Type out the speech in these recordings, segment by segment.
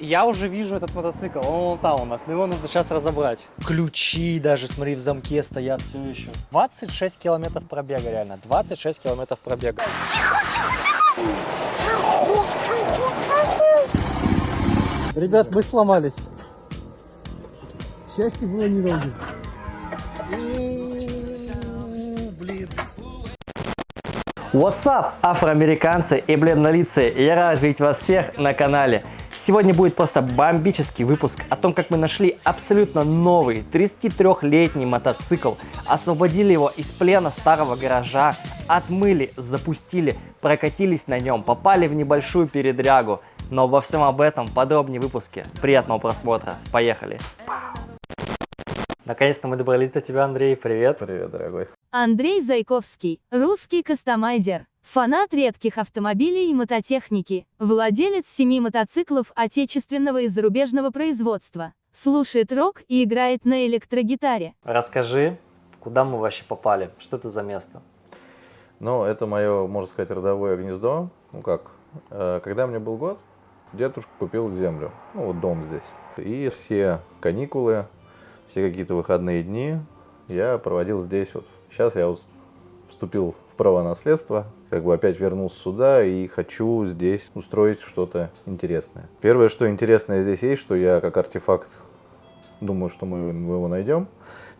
Я уже вижу этот мотоцикл, он вон там у нас, но его нужно сейчас разобрать. Ключи даже, смотри, в замке стоят все еще. 26 километров пробега, реально, 26 километров пробега. Ребят, мы сломались. Счастье было недолгим. Блин. What's up, афроамериканцы и бледнолицые, я рад видеть вас всех на канале. Сегодня будет просто бомбический выпуск о том, как мы нашли абсолютно новый 33-летний мотоцикл, освободили его из плена старого гаража, отмыли, запустили, прокатились на нем, попали в небольшую передрягу. Но обо всем об этом подробнее в выпуске. Приятного просмотра, поехали! Наконец-то мы добрались до тебя, Андрей, привет! Привет, дорогой! Андрей Зайковский, русский кастомайзер, фанат редких автомобилей и мототехники, владелец 7 мотоциклов отечественного и зарубежного производства, слушает рок и играет на электрогитаре. Расскажи, куда мы вообще попали, что это за место? Ну, это мое, можно сказать, родовое гнездо. Ну как, когда мне был год, дедушка купил землю, ну вот дом здесь. И все каникулы, все какие-то выходные дни я проводил здесь вот. Сейчас я вступил в право наследства, как бы опять вернулся сюда и хочу здесь устроить что-то интересное. Первое, что интересное здесь есть, что я как артефакт думаю, что мы его найдем.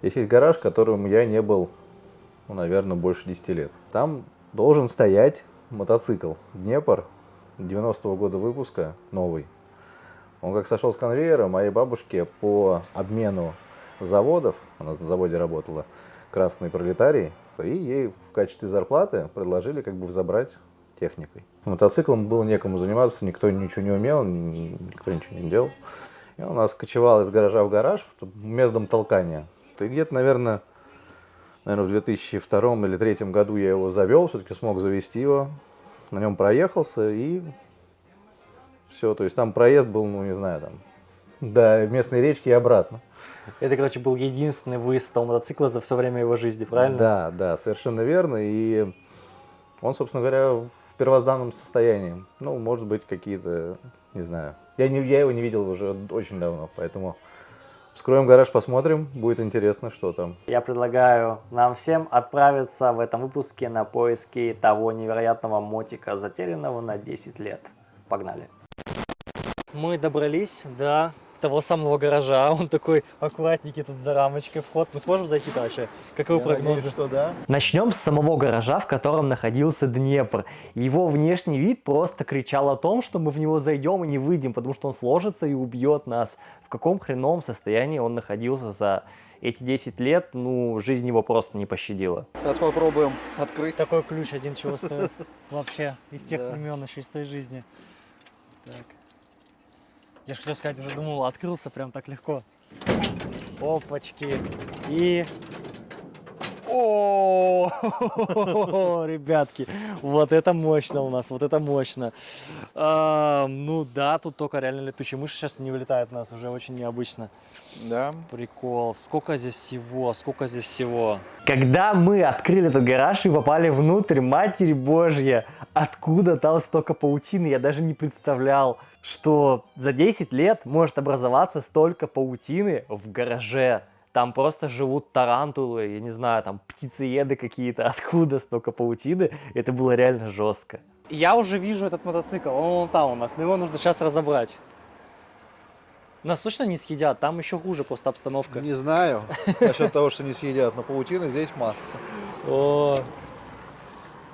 Здесь есть гараж, в котором я не был, ну, наверное, больше 10 лет. Там должен стоять мотоцикл Днепр 90-го года выпуска, новый. Он как сошел с конвейера моей бабушке по обмену заводов, она на заводе работала, красный пролетарий, и ей в качестве зарплаты предложили как бы забрать техникой. Мотоциклом было некому заниматься, никто ничего не умел, никто ничего не делал. И он у нас кочевал из гаража в гараж методом толкания. И где-то, наверное, в 2002 или 2003 году я его завел, все-таки смог завести его, на нем проехался и все. То есть там проезд был, ну не знаю, там до местной речки и обратно. Это, короче, был единственный выезд этого мотоцикла за все время его жизни, правильно? Да, да, совершенно верно. И он, собственно говоря, в первозданном состоянии. Ну, может быть, какие-то, не знаю. Я его не видел уже очень давно, поэтому вскроем гараж, посмотрим. Будет интересно, что там. Я предлагаю нам всем отправиться в этом выпуске на поиски того невероятного мотика, затерянного на 10 лет. Погнали. Мы добрались до того самого гаража, он такой аккуратненький тут за рамочкой вход. Мы сможем зайти-то вообще? Каковы прогнозы? Надеюсь, что да. Начнем с самого гаража, в котором находился Днепр. Его внешний вид просто кричал о том, что мы в него зайдем и не выйдем, потому что он сложится и убьет нас. В каком хреновом состоянии он находился за эти 10 лет, ну, жизнь его просто не пощадила. Сейчас попробуем открыть. Такой ключ один чего стоит вообще из тех времен, еще из той жизни. Так. Я же хотел сказать, уже думал, открылся прям так легко. Опачки. И... О, ребятки, вот это мощно у нас, вот это мощно. Ну да, тут только реально летучие мыши сейчас не вылетают у нас, уже очень необычно. Да. Прикол, сколько здесь всего, сколько здесь всего. Когда мы открыли этот гараж и попали внутрь, Матерь Божья, откуда там столько паутины, я даже не представлял, что за 10 лет может образоваться столько паутины в гараже. Там просто живут тарантулы, я не знаю, там птицееды какие-то, откуда столько паутины. Это было реально жестко. Я уже вижу этот мотоцикл, он вон там у нас, но его нужно сейчас разобрать. Нас точно не съедят, там еще хуже просто обстановка. Не знаю насчет того, что не съедят, но паутины здесь масса. О,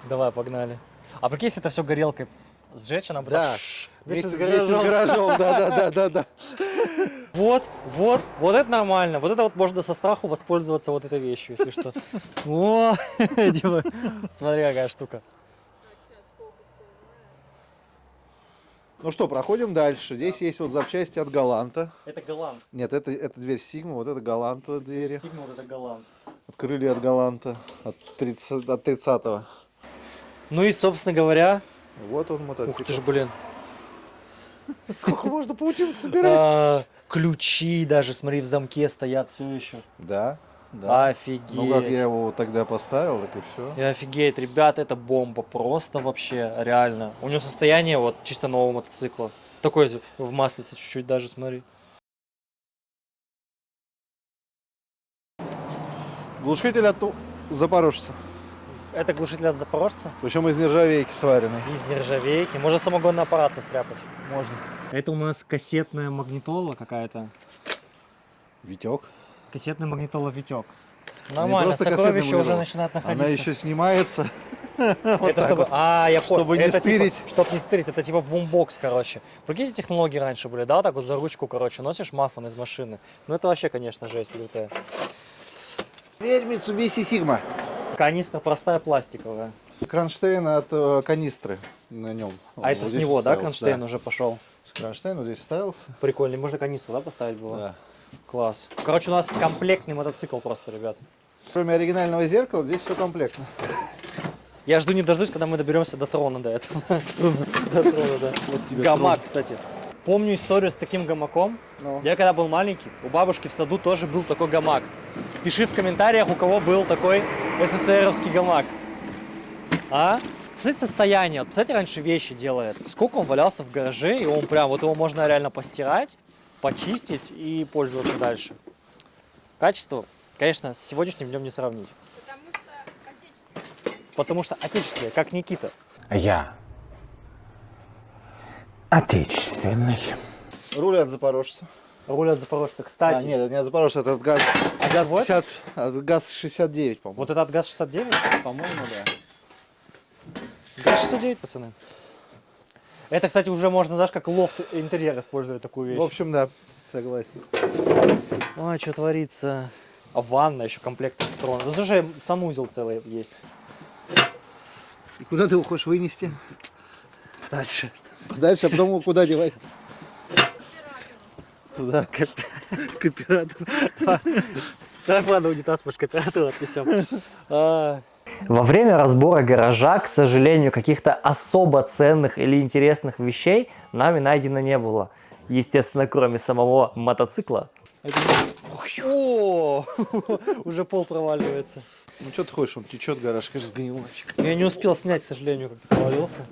давай, погнали. А прикинь, если это все горелкой сжечь, она будет... Да, вместе с гаражом, да. Вот это нормально. Вот это вот можно со страху воспользоваться вот этой вещью, если что. О, Дима, смотри, какая штука. Ну что, проходим дальше. Здесь есть вот запчасти от Галанта. Это Галант. Нет, это дверь Сигма, вот это Галанта двери. Сигма, вот это Галант. Открыли от Галанта, от 30-го. Ну и, собственно говоря... Вот он мотоцикл. Ух ты ж, блин. Сколько можно паутину собирать? Ключи даже, смотри, в замке стоят все еще. Да, да. Офигеть. Ну как я его тогда поставил, так и все. И офигеть, ребята, это бомба, просто вообще, реально. У него состояние вот чисто нового мотоцикла. Такой в маслице чуть-чуть даже, смотри. Глушитель от запорожца. Это глушитель от запорожца. Причем из нержавейки сваренный. Из нержавейки. Можно самогонный аппарат состряпать. Можно. Это у нас кассетная магнитола какая-то. Витек. Кассетная магнитола Витек. Не Нормально, просто сокровища кассетный уже монитор. начинают находиться. Она еще снимается. Вот Это так чтобы, вот. я понял. Чтобы не Это стырить. Типа, чтобы не стырить, это типа бумбокс, короче. Прикиньте, технологии раньше были, да, так вот за ручку, короче, носишь мафон из машины. Ну это вообще, конечно, жесть лютая. Дверь Mitsubishi Sigma. Канистра простая пластиковая. Кронштейн от канистры на нем. А это с него, да, кронштейн уже пошел? Кронштейн вот здесь ставился. Прикольно. Можно канистру, да, поставить было? Да. Класс. Короче, у нас комплектный мотоцикл просто, ребят. Кроме оригинального зеркала, здесь все комплектно. Я жду не дождусь, когда мы доберемся до трона до этого. До трона, да. Гамак, кстати. Помню историю с таким гамаком. Я когда был маленький, у бабушки в саду тоже был такой гамак. Пиши в комментариях, у кого был такой СССРовский гамак. А? Представляете состояние, вот, представляете, раньше вещи делает. Сколько он валялся в гараже, и он прям, вот его можно реально постирать, почистить и пользоваться дальше. Качество, конечно, с сегодняшним днем не сравнить. Потому что отечественное, как Никита. Я отечественный. Руль от запорожца. Руль от запорожца, кстати. Нет, это не от запорожца, это от ГАЗ. А ГАЗ вот? 50, от ГАЗ 69, по-моему. Вот это от ГАЗ-69? По-моему, да. ГАЗ-69, пацаны. Это, кстати, уже можно, знаешь, как лофт интерьер использовать такую вещь. В общем, да, согласен. Ой, что творится. А ванна еще комплект трона. Да слушай, санузел целый есть. И куда ты его хочешь вынести? Дальше. Дальше, а потом его куда девать? Туда, к оператору. Давай, ладно, унитаз, может, к оператору отнесем. Во время разбора гаража, к сожалению, каких-то особо ценных или интересных вещей нами найдено не было. Естественно, кроме самого мотоцикла. О, уже пол проваливается. Ну что ты хочешь, он течет, гараж, конечно, сгнил нафиг. Я не успел снять, к сожалению, как провалился.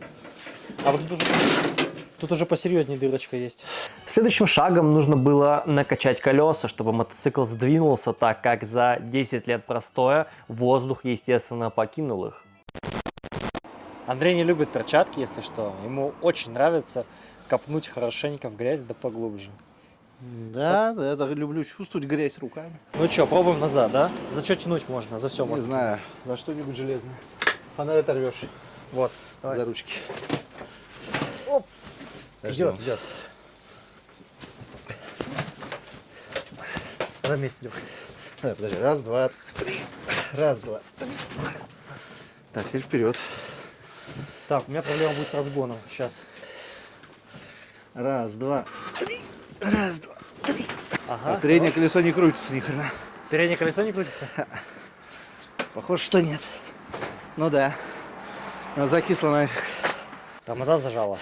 А вот тут уже посерьезнее дырочка есть. Следующим шагом нужно было накачать колеса, чтобы мотоцикл сдвинулся, так как за 10 лет простоя воздух, естественно, покинул их. Андрей не любит перчатки, если что. Ему очень нравится копнуть хорошенько в грязь да поглубже. Да, я так люблю чувствовать грязь руками. Ну что, пробуем назад, да? За что тянуть можно? За все Не можно. знаю, за что-нибудь железное. Фонарь оторвешь. Вот, давай. За ручки. Оп. Подождем. Идет. Давай вместе идем. Давай, подожди. Раз, два, три. Раз, два, три. Так, теперь вперед. Так, у меня проблема будет с разгоном. Сейчас. Раз, два, три. Раз, два, три. Ага. Переднее колесо не крутится ни хрена. Переднее колесо не крутится? Похоже, что нет. Ну да. Она закисла нафиг. Тормоза зажала.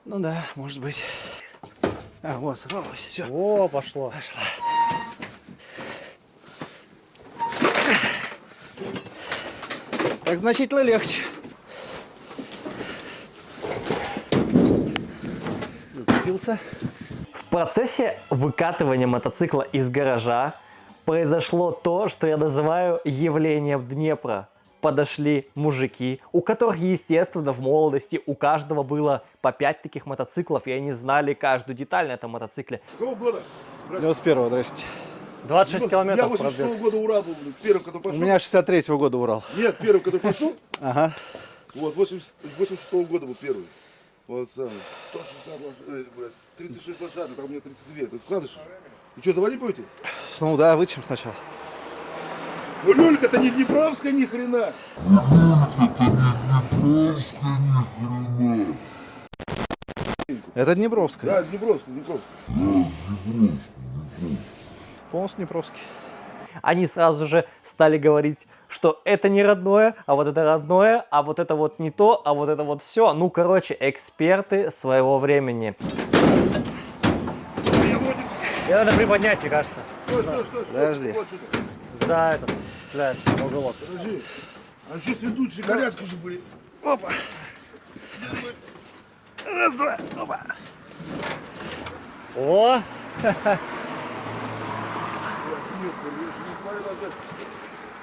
Ну да, может быть. А, вот, сорвалось, все. О, пошло. Пошла. Так значительно легче. Зацепился. В процессе выкатывания мотоцикла из гаража произошло то, что я называю явлением Днепра. Подошли мужики, у которых, естественно, в молодости у каждого было по 5 таких мотоциклов, и они знали каждую деталь на этом мотоцикле. Какого года? 91-го, здрасте. 26 У меня километров 86 пробег. года Урал был, первым, который У пошел. меня 63-го года Урал. Нет, первым, который пошел. Ага. Вот, 86 года был первый. Вот самый. 160 лошадок, 36 лошадок, а у меня 32. Ты вкладыш? И что, заводить будете? Ну да, вытащим сначала. Ну, люлька, это не Днепровская ни хрена. Это Днепровская. Да, Днепровская, Днепровская. Полностью Днепровский. Они сразу же стали говорить, что это не родное, а вот это родное, а вот это вот не то, а вот это вот все. Ну, короче, эксперты своего времени. Ее надо приподнять, мне кажется. Стой, стой, стой. Подожди. Вот что-то. За этот, цепляется на уголок. Подожди. А что сведущие горячки же были? Опа. Раз, два. Опа. О! Нет, я не смотрел назад.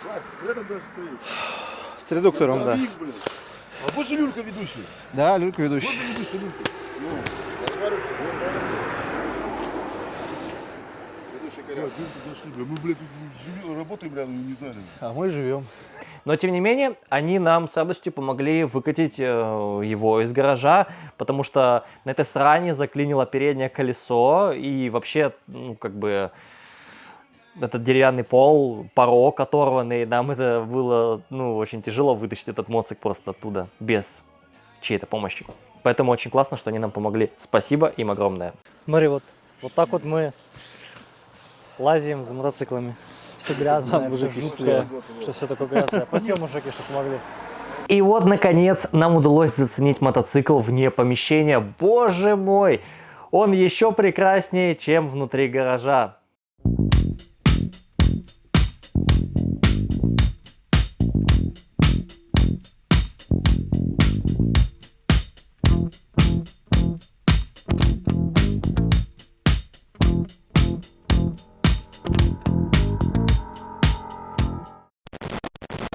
Слав, рядом даже стоит. С редуктором, да. Вик, блин. А больше Люлька ведущий. Да, Люлька ведущий. Вот ведущий Люлька. Ну, я смотрю, что ведущий коряк. Люлька дошли, бля. Мы, блядь, тут живем, работаем рядом и не знали. А мы живем. Но, тем не менее, они нам с радостью помогли выкатить его из гаража, потому что на этой сране заклинило переднее колесо, и вообще, ну, как бы, этот деревянный пол, порог оторванный, нам это было, ну, очень тяжело вытащить этот моцик просто оттуда, без чьей-то помощи. Поэтому очень классно, что они нам помогли. Спасибо им огромное. Смотри, вот так вот мы лазим за мотоциклами. Все грязное, все жуткое, что все такое грязное. Спасибо, мужики, что помогли. И вот, наконец, нам удалось заценить мотоцикл вне помещения. Боже мой, он еще прекраснее, чем внутри гаража.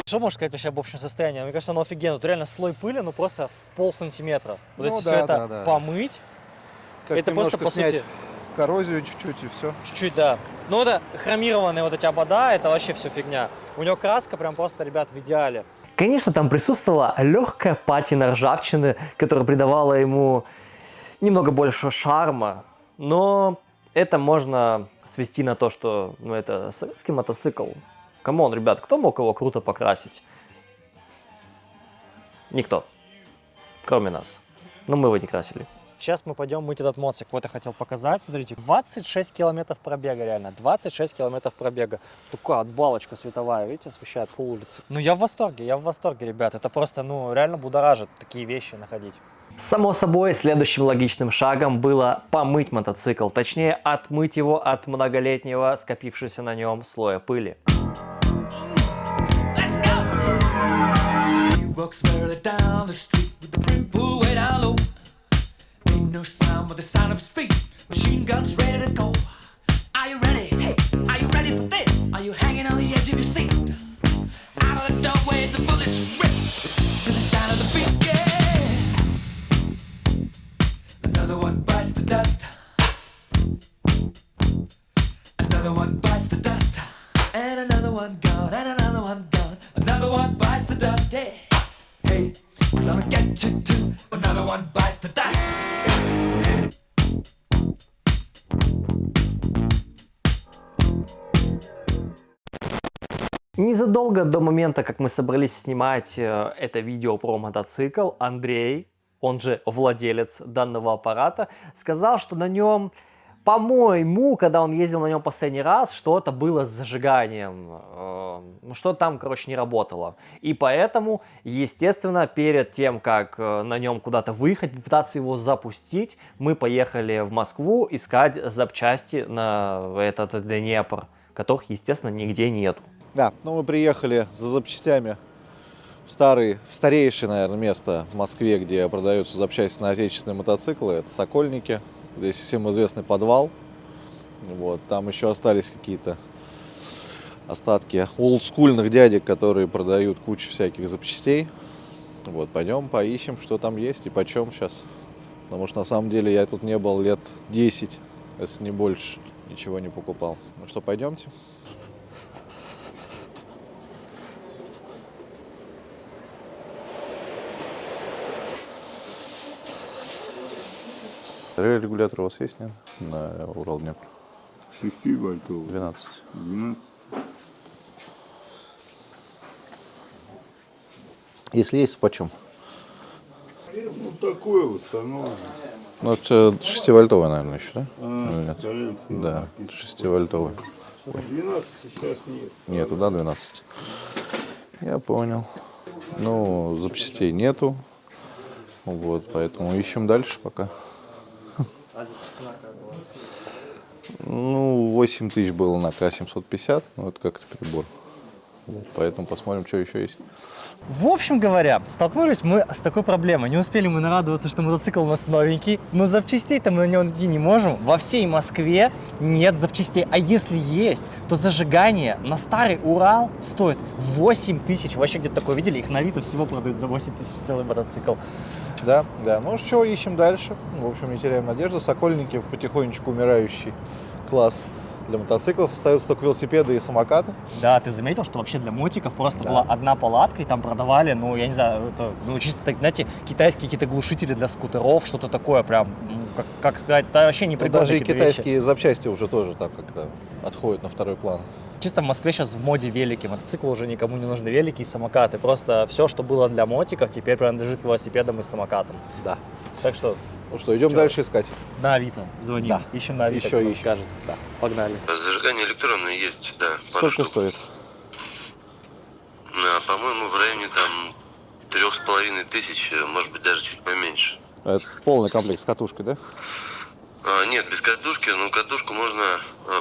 Что можешь сказать вообще об общем состоянии? Мне кажется, оно офигенно. Тут реально слой пыли, ну просто в полсантиметра. Вот Ну если да, все это да, да. помыть, Как это просто, немножко по снять сути, коррозию чуть-чуть и все. чуть-чуть, да. Ну это хромированные вот эти обода, это вообще все фигня. У него краска прям просто, ребят, в идеале. Конечно, там присутствовала легкая патина ржавчины, которая придавала ему немного больше шарма, но это можно свести на то, что это советский мотоцикл. Камон, ребят, кто мог его круто покрасить? Никто. Кроме нас. Но мы его не красили. Сейчас мы пойдем мыть этот моцик. Вот я хотел показать, смотрите, 26 километров пробега реально, 26 километров пробега. Такая отбалочка световая, видите, освещает пол улицы. Ну я в восторге, ребят, это просто, ну, реально будоражит такие вещи находить. Само собой, следующим логичным шагом было помыть мотоцикл, точнее отмыть его от многолетнего скопившегося на нем слоя пыли. Walks merrily down the street with the brim pulled way down low. Ain't no sound but the sound of his feet. Machine guns ready to go. Are you ready? Hey, are you ready for this? Are you hanging on the edge of your seat? Out of the doorway, the bullets rip to the sound of the beat. Yeah. Another one bites the dust. Another one bites the dust. And another one gone. And another one gone. Another one bites the dust. Yeah. Hey, we're gonna get you too. Another one bites the dust. Незадолго до момента, как мы собрались снимать это видео про мотоцикл, Андрей, он же владелец данного аппарата, сказал, что на нем, по-моему, когда он ездил на нем последний раз, что-то было с зажиганием, что там, короче, не работало. И поэтому, естественно, перед тем, как на нем куда-то выехать, попытаться его запустить, мы поехали в Москву искать запчасти на этот Днепр, которых, естественно, нигде нету. Да, ну мы приехали за запчастями в старейшее, наверное, место в Москве, где продаются запчасти на отечественные мотоциклы. Это Сокольники. Здесь всем известный подвал. Вот, там еще остались какие-то остатки олдскульных дядек, которые продают кучу всяких запчастей. Вот, пойдем поищем, что там есть и почем сейчас. Потому что на самом деле я тут не был лет 10, если не больше. Ничего не покупал. Ну что, пойдемте. Регулятор у вас есть, нет? На Урал-Днепр. 6 вольтов. 12. 12. Если есть, почем? Ну, такое установлено. Ну, это 6-вольтовый, наверное, еще, да? А, Или нет? скорее всего. Да, 6-вольтовый. 12 сейчас нет. Нету, да, 12? Я понял. Ну, запчастей нету. Вот, поэтому ищем дальше пока. Ну, 8 тысяч было на К-750. Ну, это как-то перебор. Поэтому посмотрим, что еще есть. В общем говоря, столкнулись мы с такой проблемой. Не успели мы нарадоваться, что мотоцикл у нас новенький, но запчастей-то мы на него найти не можем. Во всей Москве нет запчастей. А если есть, то зажигание на старый Урал стоит 8 тысяч. Вообще где-то такое видели? Их на Авито всего продают за 8 тысяч целый мотоцикл. Да. Ну что, ищем дальше. В общем, не теряем надежды. Сокольники потихонечку умирающий класс. Для мотоциклов остаются только велосипеды и самокаты. Да, ты заметил, что вообще для мотиков просто была одна палатка, и там продавали, ну, я не знаю, это, ну, чисто, так, знаете, китайские какие-то глушители для скутеров, что-то такое прям, ну, как сказать, это вообще не прикольно. Даже и китайские запчасти уже тоже так как-то отходят на второй план. Чисто в Москве сейчас в моде велики, мотоциклы уже никому не нужны, велики и самокаты. Просто все, что было для мотиков, теперь принадлежит велосипедам и самокатам. Да. Так что Ну что, идем дальше искать. на Авито звоним, Да. ищем на Авито, Еще кто нам ищем. скажет. Да. Погнали. Зажигание электронное есть, да. пару Сколько штук. стоит? По-моему, в районе там 3500, может быть, даже чуть поменьше. Это полный комплект с катушкой, да? Нет, без катушки, но катушку можно,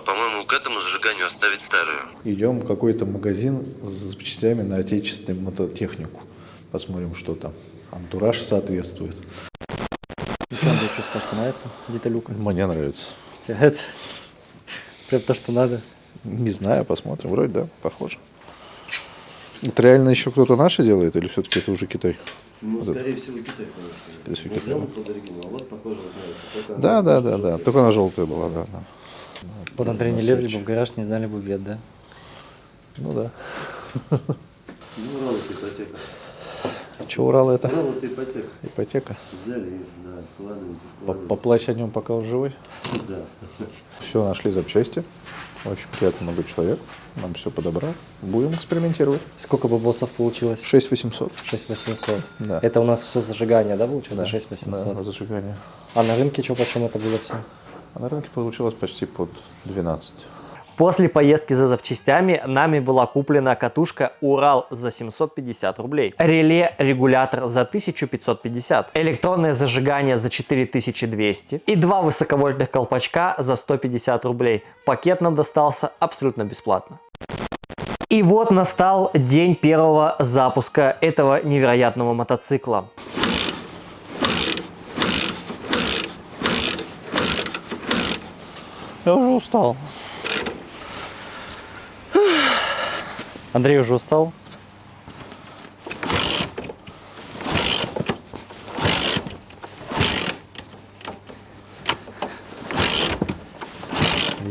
по-моему, к этому зажиганию оставить старую. Идем в какой-то магазин с запчастями на отечественную мототехнику. Посмотрим, что там. Антураж соответствует. Что, Андрей, что скажете, нравится деталюка? Мне нравится. Это прям то, что надо. Не знаю, посмотрим. Вроде, да, похоже. Это реально еще кто-то наши делает или все-таки это уже Китай? Ну, скорее всего, Китай, конечно. Скорее всего, Мы Китай. сделали под оригинал, а у вас, похоже, знаете. Да. Только она желтая была, да. Под Андрей не лезли бы в гараж, не знали бы вет, да? Ну да. Ну, Урал это ипотека. Че Урал это? Урал это ипотека. Ипотека. Взяли и, да, вкладываете. Поплачь о нем, пока он живой. Да. Все, нашли запчасти. Очень приятно, много человек. Нам все подобрал. Будем экспериментировать. Сколько бабосов получилось? 6800. 6800. Да. Это у нас все зажигание, да, получается? Да. 6800. Да, зажигание. А на рынке что, почем это было все? А на рынке получилось почти под 12. После поездки за запчастями нами была куплена катушка Урал за 750 рублей, реле-регулятор за 1550, электронное зажигание за 4200 и 2 высоковольтных колпачка за 150 рублей. Пакет нам достался абсолютно бесплатно. И вот настал день первого запуска этого невероятного мотоцикла. Я уже устал. Андрей уже устал?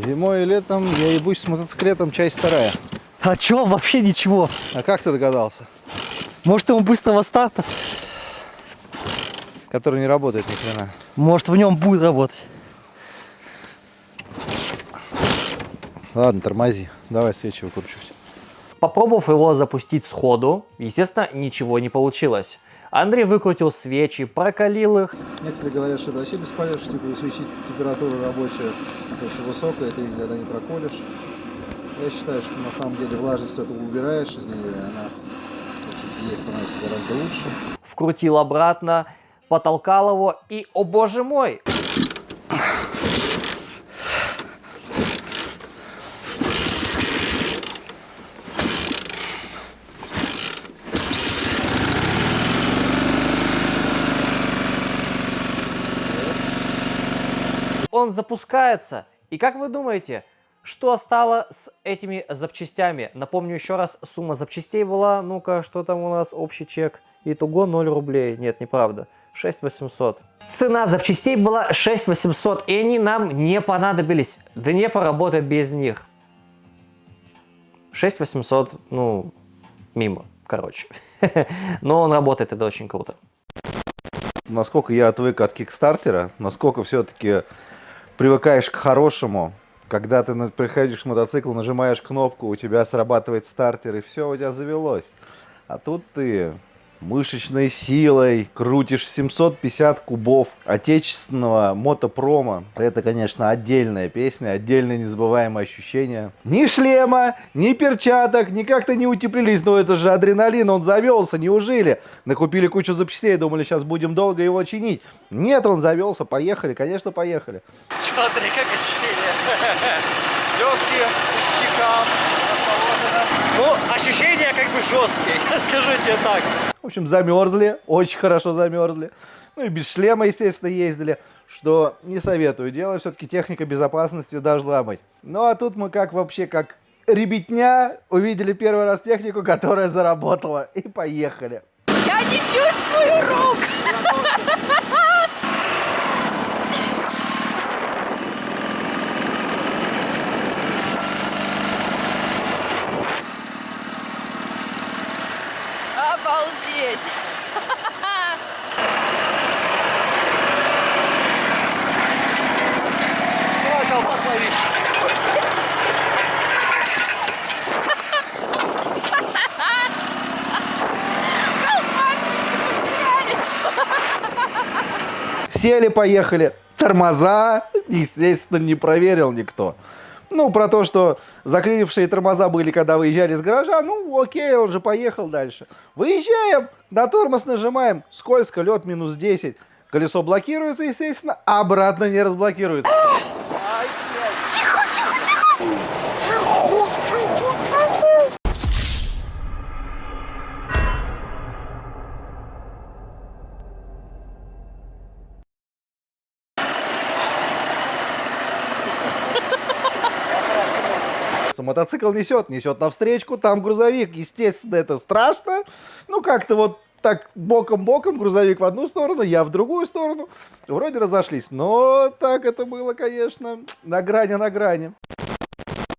Зимой и летом я ебусь с мотоциклетом, часть вторая. А чё, вообще ничего. А как ты догадался? Может, ему быстрого старта? Который не работает ни хрена. Может, в нем будет работать. Ладно, тормози. Давай свечи выкручивать. Попробовав его запустить сходу, естественно, ничего не получилось. Андрей выкрутил свечи, прокалил их. Некоторые говорят, что это вообще бесполезно, типа у свечи температура рабочая очень высокая, ты никогда не проколешь. Я считаю, что на самом деле влажность эту убираешь из нее, и она ей становится гораздо лучше. Вкрутил обратно, потолкал его и, о боже мой! Он запускается. И как вы думаете, что стало с этими запчастями? Напомню еще раз, сумма запчастей была, ну-ка, что там у нас, общий чек. Итого 0 рублей. Нет, неправда. 6800. Цена запчастей была 6800, и они нам не понадобились. Днепр работает без них. 6800, ну, мимо, короче. Но он работает, это очень круто. Насколько я отвык от кикстартера, насколько все-таки привыкаешь к хорошему, когда ты приходишь к мотоциклу, нажимаешь кнопку, у тебя срабатывает стартер, и все, у тебя завелось. А тут ты мышечной силой крутишь 750 кубов отечественного мотопрома. Это, конечно, отдельная песня, отдельное незабываемое ощущение. Ни шлема, ни перчаток, ни как-то не утеплились. Но это же адреналин, он завелся, неужели? Накупили кучу запчастей, думали, сейчас будем долго его чинить. Нет, он завелся, поехали, конечно, поехали. Чё, Андрей, как ощущение? слезки щекам расположены. Ну, ощущения как бы жесткие, скажу тебе так. В общем, замерзли, очень хорошо замерзли. Ну и без шлема, естественно, ездили, что не советую делать. Все-таки техника безопасности должна быть. Ну а тут мы как вообще, как ребятня, увидели первый раз технику, которая заработала. И поехали. Я не чувствую рук! Обалдеть! Давай, колпак лови. Сели, поехали. Тормоза, естественно, не проверил никто. Ну, про то, что заклинившие тормоза были, когда выезжали из гаража, ну, окей, он же поехал дальше. Выезжаем, на тормоз нажимаем, скользко, лед минус 10. Колесо блокируется, естественно, а обратно не разблокируется. Мотоцикл несет навстречу, там грузовик, естественно, это страшно. Ну, как-то вот так боком-боком, грузовик в одну сторону, я в другую сторону. Вроде разошлись, но так это было, конечно, на грани.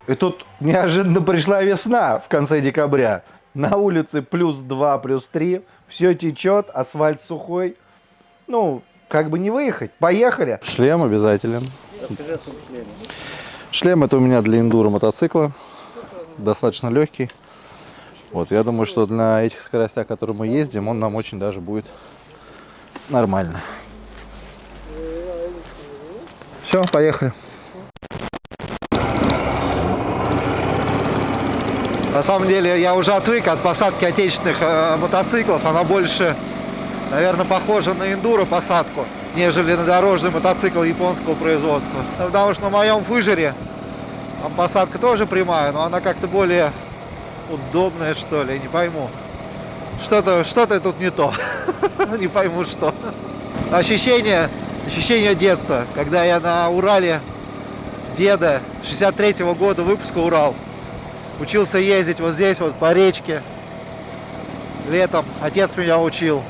И тут неожиданно пришла весна в конце декабря. На улице +2, +3, все течет, асфальт сухой. Ну, как бы не выехать. Поехали. Шлем обязателен. Шлем это у меня для эндуро мотоцикла, достаточно легкий. Вот, я думаю, что на этих скоростях, которые мы ездим, он нам очень даже будет нормально. Все, поехали. На самом деле я уже отвык от посадки отечественных мотоциклов. Она больше, наверное, похожа на эндуро посадку, нежели на дорожный мотоцикл японского производства. Потому что на моем фыжере там посадка тоже прямая, но она как-то более удобная, что ли, не пойму. Что-то тут не то. Не пойму, что. Ощущение детства, когда я на Урале деда 63-го года выпуска Урал учился ездить вот здесь вот по речке летом. Отец меня учил.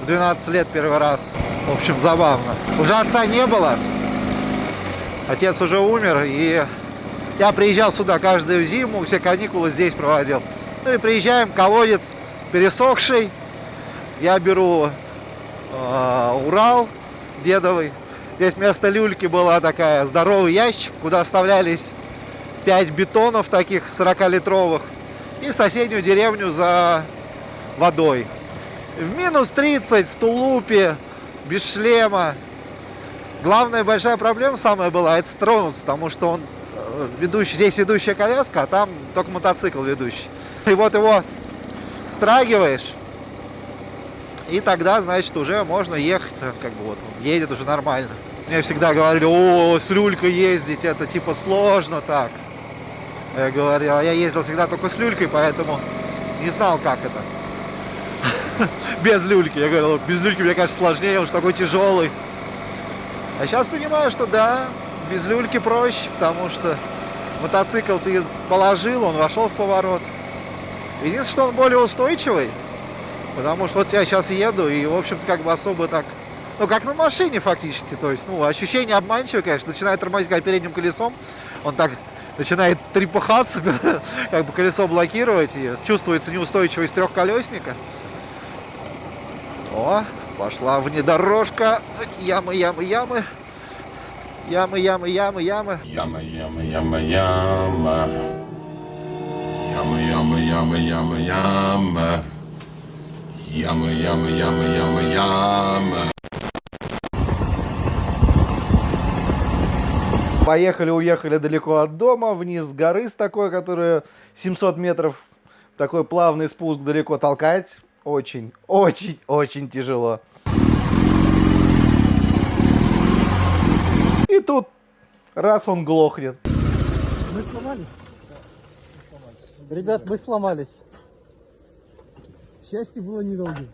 В 12 лет первый раз. В общем, забавно. Уже отца не было. Отец уже умер, и я приезжал сюда каждую зиму, все каникулы здесь проводил. Ну и приезжаем, колодец пересохший. Я беру Урал дедовый. Здесь вместо люльки была такая здоровый ящик, куда оставлялись 5 бетонов таких 40-литровых. И в соседнюю деревню за водой. В минус 30, в тулупе, без шлема. Главная большая проблема самая была, это тронус, потому что он здесь ведущая коляска, а там только мотоцикл ведущий. И вот его страгиваешь, и тогда, значит, уже можно ехать, как бы вот, он едет уже нормально. Мне всегда говорили, о, с люлькой ездить, это типа сложно так. Я говорил, я ездил всегда только с люлькой, поэтому не знал, как это. Без люльки. Я говорил, без люльки, мне кажется, сложнее, он же такой тяжелый. А сейчас понимаю, что да, без люльки проще, потому что мотоцикл ты положил, он вошел в поворот. Единственное, что он более устойчивый, потому что вот я сейчас еду, и, в общем-то, как бы особо так, ну, как на машине фактически, то есть, ну, ощущение обманчивое, конечно, начинает тормозить как передним колесом, он так начинает трепыхаться, как бы колесо блокировать, и чувствуется неустойчивость трехколесника. О, пошла внедорожка, ямы. Ямы. Яма. Поехали, уехали далеко от дома, вниз с горы с такой, которая 700 метров, такой плавный спуск далеко толкать. Очень тяжело. И тут раз он глохнет. Мы сломались. Ребят, мы сломались. Счастье было недолгим.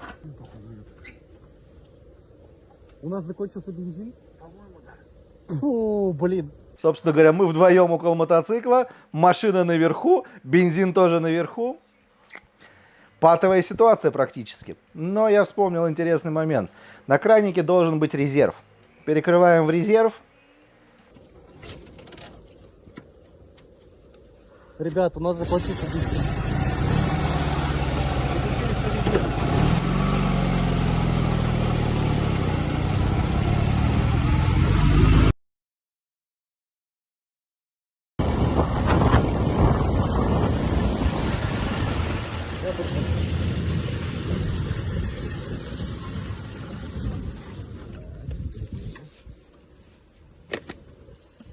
У нас закончился бензин? О, блин. Собственно говоря, мы вдвоем около мотоцикла, машина наверху, бензин тоже наверху. Патовая ситуация практически. Но я вспомнил интересный момент. На кранике должен быть резерв. Перекрываем в резерв. Ребят, у нас закончился бензин.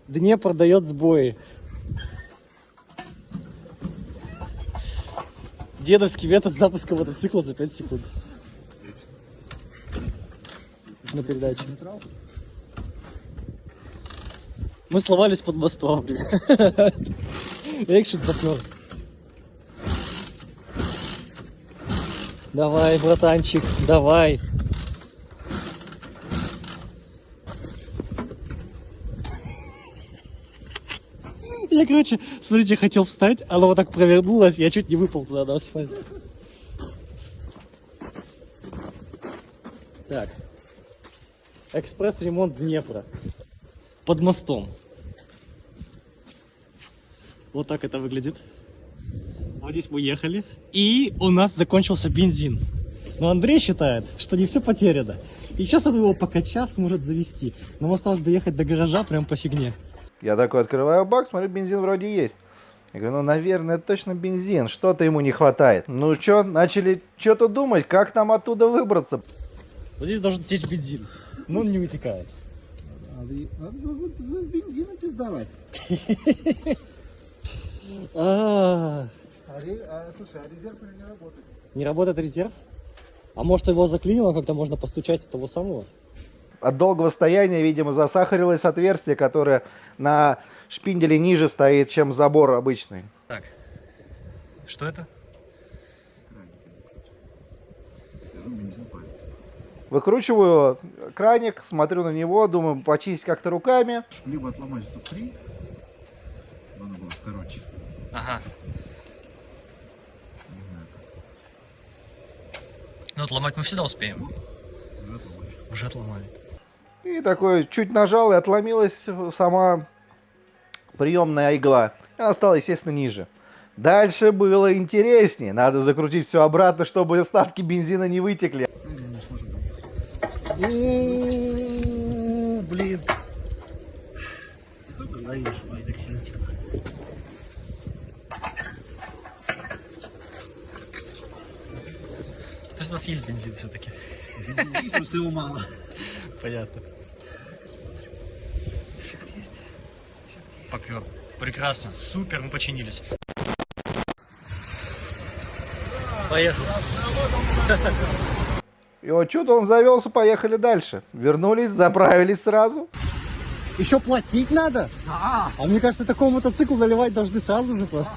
Днепр дает сбои. Дедовский метод запуска мотоцикла за 5 секунд. На передаче. Мы сломались под мостом. Экшен партнер. Давай, братанчик, давай. Я, короче, смотрите, хотел встать, она вот так провернулась, я чуть не выпал туда на асфальт. Так. Экспресс-ремонт Днепра. Под мостом. Вот так это выглядит. Вот здесь мы ехали. И у нас закончился бензин. Но Андрей считает, что не все потеряно. И сейчас он его покачав сможет завести. Нам осталось доехать до гаража прям по фигне. Я такой открываю бак, смотрю, бензин вроде есть. Я говорю, ну, наверное, это точно бензин, что-то ему не хватает. Ну что, начали что-то думать, как нам оттуда выбраться. Вот здесь должен течь бензин, но он не вытекает. Надо за бензином пиздовать. Слушай, а резерв не работает? Не работает резерв? А может его заклинило, как-то можно постучать от того самого? От долгого стояния, видимо, засахарилось отверстие, которое на шпинделе ниже стоит, чем забор обычный. Так, что это? Выкручиваю краник, смотрю на него, думаю, почистить как-то руками. Либо отломать штук 3, надо было короче. Ага. Ну, отломать мы всегда успеем. Уже отломали. И такой чуть нажал, и отломилась сама приемная игла. И она стала, естественно, ниже. Дальше было интереснее. Надо закрутить все обратно, чтобы остатки бензина не вытекли. Блин. То есть у нас есть бензин все-таки. Просто его мало. Понятно. Попер. Прекрасно. Супер, мы починились. Поехали. И вот что-то он завелся, поехали дальше. Вернулись, заправились сразу. Еще платить надо? Да. А мне кажется, такой мотоцикл наливать должны сразу же просто.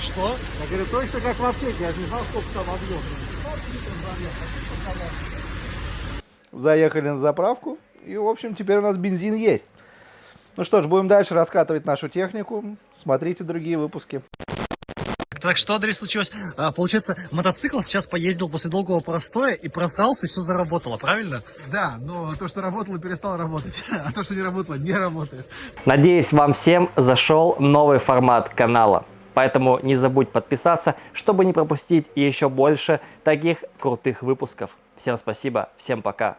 Что? Я говорю, точно как в аптеке, я же не знал, сколько там объем. Заехали на заправку. И, в общем, теперь у нас бензин есть. Ну что ж, будем дальше раскатывать нашу технику. Смотрите другие выпуски. Так что, Андрей, случилось? Получается, мотоцикл сейчас поездил после долгого простоя и просрался, и все заработало, правильно? Да, но то, что работало, перестало работать. А то, что не работало, не работает. Надеюсь, вам всем зашел новый формат канала. Поэтому не забудь подписаться, чтобы не пропустить еще больше таких крутых выпусков. Всем спасибо, всем пока.